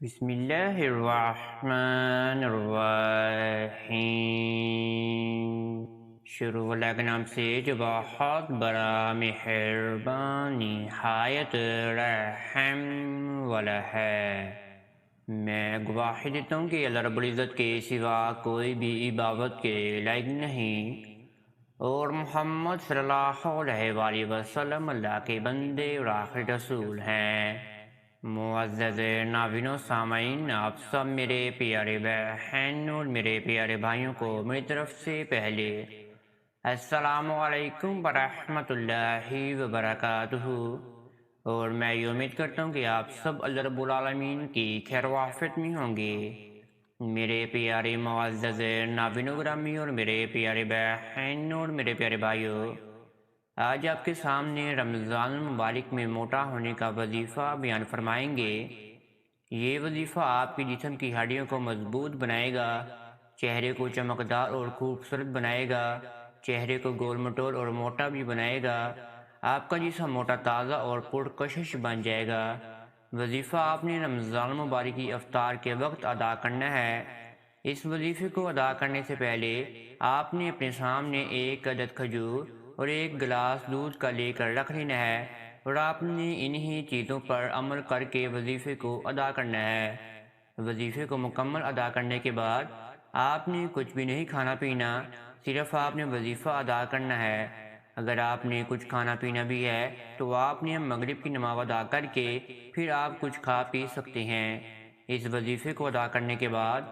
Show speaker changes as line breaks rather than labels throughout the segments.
بسم اللہ الرحمن الرحیم۔ شروع اللہ کے نام سے جو بہت بڑا مہربان نہایت رحم والا ہے۔ میں گواہی دیتا ہوں کہ اللہ رب العزت کے سوا کوئی بھی عبادت کے لائق نہیں، اور محمد صلی اللہ علیہ وآلہ وسلم اللہ کے بندے اور آخری رسول ہیں۔ معزز ناظرین و سامعین، آپ سب میرے پیارے بہن اور میرے پیارے بھائیوں کو میری طرف سے پہلے السلام علیکم ورحمۃ اللہ وبرکاتہ، اور میں یہ امید کرتا ہوں کہ آپ سب اللہ رب العالمین کی خیر و عافیت میں ہوں گے۔ میرے پیارے معزز ناظرین و گرامی اور میرے پیارے بہن اور میرے پیارے بھائیوں، آج آپ کے سامنے رمضان المبارک میں موٹا ہونے کا وظیفہ بیان فرمائیں گے۔ یہ وظیفہ آپ کے جسم کی ہڈیوں کو مضبوط بنائے گا، چہرے کو چمکدار اور خوبصورت بنائے گا، چہرے کو گول مٹول اور موٹا بھی بنائے گا، آپ کا جسم موٹا تازہ اور پرکشش بن جائے گا۔ وظیفہ آپ نے رمضان المبارک کی افطار کے وقت ادا کرنا ہے۔ اس وظیفے کو ادا کرنے سے پہلے آپ نے اپنے سامنے ایک عدد کھجور اور ایک گلاس دودھ کا لے کر رکھ لینا ہے، اور آپ نے انہی چیزوں پر عمل کر کے وظیفے کو ادا کرنا ہے۔ وظیفے کو مکمل ادا کرنے کے بعد آپ نے کچھ بھی نہیں کھانا پینا، صرف آپ نے وظیفہ ادا کرنا ہے۔ اگر آپ نے کچھ کھانا پینا بھی ہے تو آپ نے مغرب کی نماز ادا کر کے پھر آپ کچھ کھا پی سکتے ہیں۔ اس وظیفے کو ادا کرنے کے بعد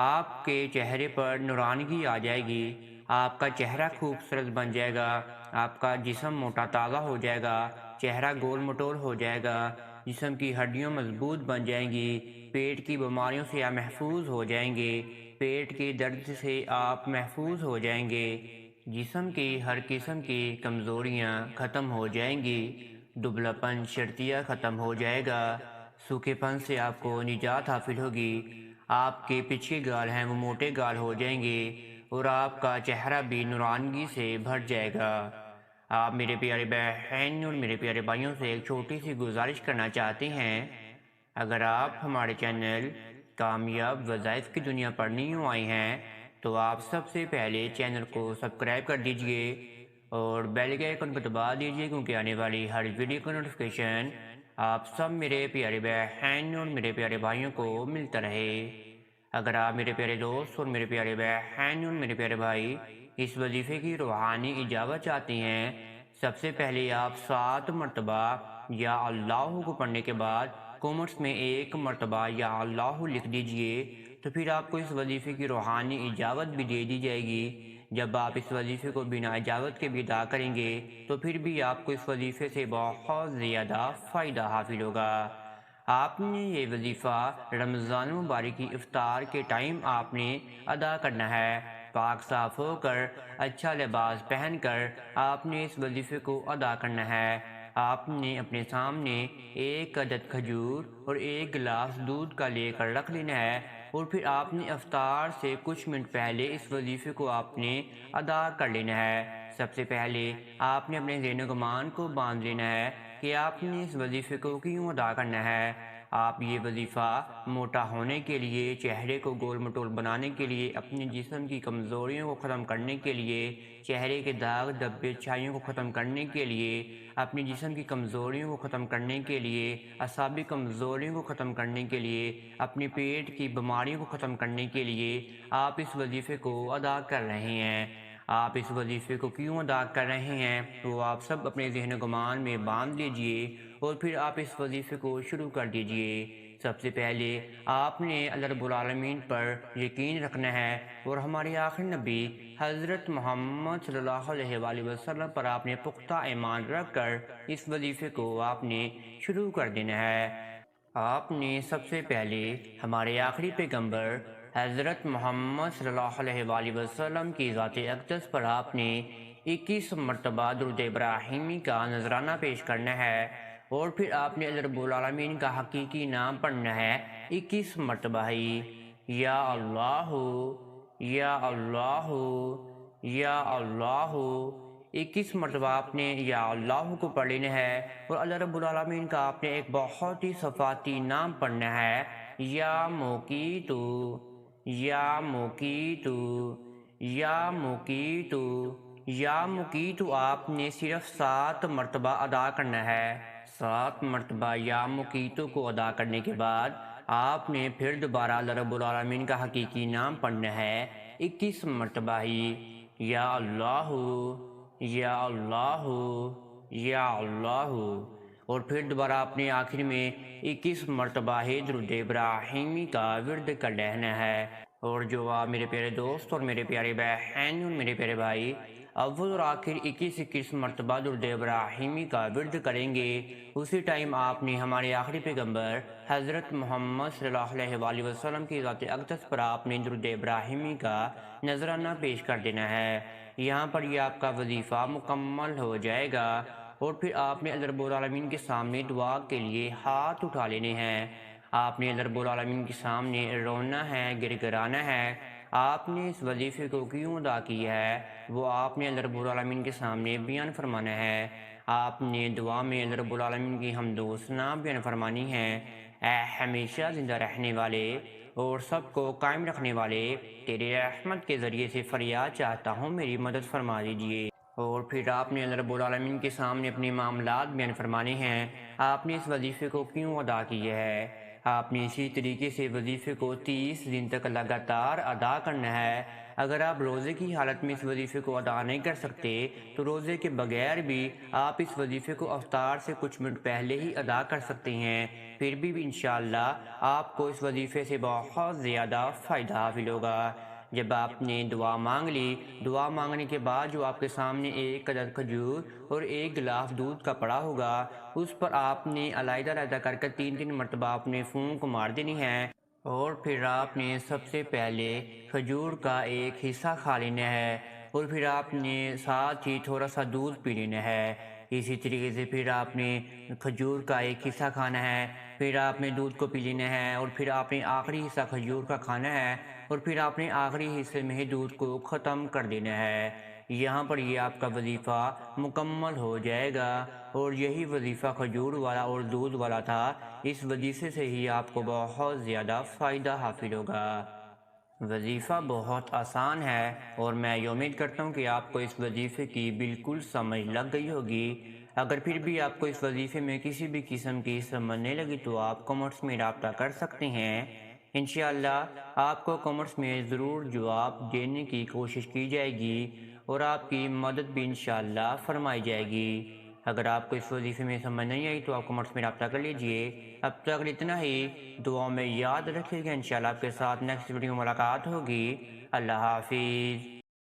آپ کے چہرے پر نورانگی آ جائے گی، آپ کا چہرہ خوبصورت بن جائے گا، آپ کا جسم موٹا تازہ ہو جائے گا، چہرہ گول مٹول ہو جائے گا، جسم کی ہڈیاں مضبوط بن جائیں گی، پیٹ کی بیماریوں سے آپ محفوظ ہو جائیں گے، پیٹ کے درد سے آپ محفوظ ہو جائیں گے، جسم کی ہر قسم کی کمزوریاں ختم ہو جائیں گی، دبلا پن شرطیہ ختم ہو جائے گا، سوکھے پن سے آپ کو نجات حاصل ہوگی، آپ کے پیچھے گال ہیں وہ موٹے گال ہو جائیں گے، اور آپ کا چہرہ بھی نورانگی سے بھر جائے گا۔ آپ میرے پیارے بہن اور میرے پیارے بھائیوں سے ایک چھوٹی سی گزارش کرنا چاہتے ہیں، اگر آپ ہمارے چینل کامیاب وظائف کی دنیا پر نیو آئے ہیں تو آپ سب سے پہلے چینل کو سبسکرائب کر دیجئے اور بیل کے آئیکن کو دبا دیجئے، کیونکہ آنے والی ہر ویڈیو کا نوٹیفیکیشن آپ سب میرے پیارے بہن اور میرے پیارے بھائیوں کو ملتا رہے۔ اگر آپ میرے پیارے دوست اور میرے پیارے بہن اور میرے پیارے بھائی اس وظیفے کی روحانی اجابت چاہتے ہیں، سب سے پہلے آپ 7 مرتبہ یا اللہ کو پڑھنے کے بعد کومنٹس میں 1 مرتبہ یا اللہ لکھ دیجئے، تو پھر آپ کو اس وظیفے کی روحانی اجابت بھی دے دی جائے گی۔ جب آپ اس وظیفے کو بنا اجابت کے بھی ادا کریں گے تو پھر بھی آپ کو اس وظیفے سے بہت زیادہ فائدہ حاصل ہوگا۔ آپ نے یہ وظیفہ رمضان مبارک کی افطار کے ٹائم آپ نے ادا کرنا ہے۔ پاک صاف ہو کر اچھا لباس پہن کر آپ نے اس وظیفے کو ادا کرنا ہے۔ آپ نے اپنے سامنے ایک عدد کھجور اور ایک گلاس دودھ کا لے کر رکھ لینا ہے، اور پھر آپ نے افطار سے کچھ منٹ پہلے اس وظیفے کو آپ نے ادا کر لینا ہے۔ سب سے پہلے آپ نے اپنے ذہن و گمان کو باندھ لینا ہے کہ آپ نے اس وظیفے کو کیوں ادا کرنا ہے۔ آپ یہ وظیفہ موٹا ہونے کے لیے، چہرے کو گول مٹول بنانے کے لیے، اپنے جسم کی کمزوریوں کو ختم کرنے کے لیے، چہرے کے داغ دھبے چھائیوں کو ختم کرنے کے لیے، اپنے جسم کی کمزوریوں کو ختم کرنے کے لیے، اعصابی کمزوریوں کو ختم کرنے کے لیے، اپنے پیٹ کی بیماریوں کو ختم کرنے کے لیے آپ اس وظیفے کو ادا کر رہے ہیں۔ آپ اس وظیفے کو کیوں ادا کر رہے ہیں وہ آپ سب اپنے ذہن و گمان میں باندھ لیجئے، اور پھر آپ اس وظیفے کو شروع کر دیجئے۔ سب سے پہلے آپ نے اللہ رب العالمین پر یقین رکھنا ہے، اور ہمارے آخری نبی حضرت محمد صلی اللہ علیہ وآلہ وسلم پر آپ نے پختہ ایمان رکھ کر اس وظیفے کو آپ نے شروع کر دینا ہے۔ آپ نے سب سے پہلے ہمارے آخری پیغمبر حضرت محمد صلی اللہ علیہ وآلہ وسلم کی ذات اقدس پر آپ نے 21 مرتبہ درود ابراہیمی کا نذرانہ پیش کرنا ہے، اور پھر آپ نے اللہ رب العالمین کا حقیقی نام پڑھنا ہے 21 مرتبہ ہی، یا اللہ یا اللہ یا اللہ۔ 21 مرتبہ آپ نے یا اللہ کو پڑھ لینا ہے، اور اللہ رب العالمین کا آپ نے ایک بہت ہی صفاتی نام پڑھنا ہے یا موقیتو، یا موقیتو، یا موقیتو، یا موقیتو آپ نے صرف 7 مرتبہ ادا کرنا ہے۔ 7 مرتبہ یا موقیتو کو ادا کرنے کے بعد آپ نے پھر دوبارہ اللہ رب العالمین کا حقیقی نام پڑھنا ہے 21 مرتبہ ہی، یا اللہ، یا اللہ، یا اللہ، اور پھر دوبارہ اپنے آخر میں 21 مرتبہ ہی درود ابراہیمی کا ورد کر لینا ہے۔ اور جو آپ میرے پیارے دوست اور میرے پیارے بہن اور میرے پیارے بھائی اول اور آخر 21 مرتبہ درود ابراہیمی کا ورد کریں گے، اسی ٹائم آپ نے ہمارے آخری پیغمبر حضرت محمد صلی اللہ علیہ وآلہ وسلم کی ذات اقدس پر آپ نے درود ابراہیمی کا نذرانہ پیش کر دینا ہے۔ یہاں پر یہ آپ کا وظیفہ مکمل ہو جائے گا، اور پھر آپ نے اللہ رب العالمین کے سامنے دعا کے لیے ہاتھ اٹھا لینے ہیں۔ آپ نے اللہ رب العالمین کے سامنے رونا ہے، گر گرانا ہے۔ آپ نے اس وظیفے کو کیوں ادا کیا ہے وہ آپ نے اللہ رب العالمین کے سامنے بیان فرمانا ہے۔ آپ نے دعا میں اللہ رب العالمین کی حمد و ثنا بیان فرمانی ہے۔ اے ہمیشہ زندہ رہنے والے اور سب کو قائم رکھنے والے، تیری رحمت کے ذریعے سے فریاد چاہتا ہوں، میری مدد فرما دیجیے۔ اور پھر آپ نے اللہ رب العالمین کے سامنے اپنے معاملات بیان فرمانے ہیں۔ آپ نے اس وظیفے کو کیوں ادا کیا ہے؟ آپ نے اسی طریقے سے وظیفے کو 30 دن تک لگاتار ادا کرنا ہے۔ اگر آپ روزے کی حالت میں اس وظیفے کو ادا نہیں کر سکتے تو روزے کے بغیر بھی آپ اس وظیفے کو افطار سے کچھ منٹ پہلے ہی ادا کر سکتے ہیں، پھر بھی انشاءاللہ آپ کو اس وظیفے سے بہت زیادہ فائدہ حاصل ہوگا۔ جب آپ نے دعا مانگ لی، دعا مانگنے کے بعد جو آپ کے سامنے 1 عدد کھجور اور 1 گلاس دودھ کا پڑا ہوگا، اس پر آپ نے علیحدہ علیحدہ کر کے 3 مرتبہ اپنے پھونک مار دینی ہے، اور پھر آپ نے سب سے پہلے کھجور کا ایک حصہ کھا لینا ہے، اور پھر آپ نے ساتھ ہی تھوڑا سا دودھ پی لینا ہے۔ اسی طریقے سے پھر آپ نے کھجور کا ایک حصہ کھانا ہے، پھر آپ نے دودھ کو پی لینا ہے، اور پھر آپ نے آخری حصہ کھجور کا کھانا ہے، اور پھر آپ نے آخری حصے میں ہی دودھ کو ختم کر دینا ہے۔ یہاں پر یہ آپ کا وظیفہ مکمل ہو جائے گا، اور یہی وظیفہ کھجور والا اور دودھ والا تھا۔ اس وظیفے سے ہی آپ کو بہت زیادہ فائدہ حاصل ہوگا۔ وظیفہ بہت آسان ہے، اور میں یہ امید کرتا ہوں کہ آپ کو اس وظیفے کی بالکل سمجھ لگ گئی ہوگی۔ اگر پھر بھی آپ کو اس وظیفے میں کسی بھی قسم کی سمجھ نہیں لگی تو آپ کمنٹس میں رابطہ کر سکتے ہیں۔ انشاءاللہ آپ کو کمنٹس میں ضرور جواب دینے کی کوشش کی جائے گی، اور آپ کی مدد بھی انشاءاللہ فرمائی جائے گی۔ اگر آپ کو اس وظیفے میں سمجھ نہیں آئی تو آپ کمنٹس میں رابطہ کر لیجئے۔ اب تک اتنا ہی، دعاؤں میں یاد رکھیے گا، انشاءاللہ آپ کے ساتھ نیکسٹ ویڈیو میں ملاقات ہوگی۔ اللہ حافظ۔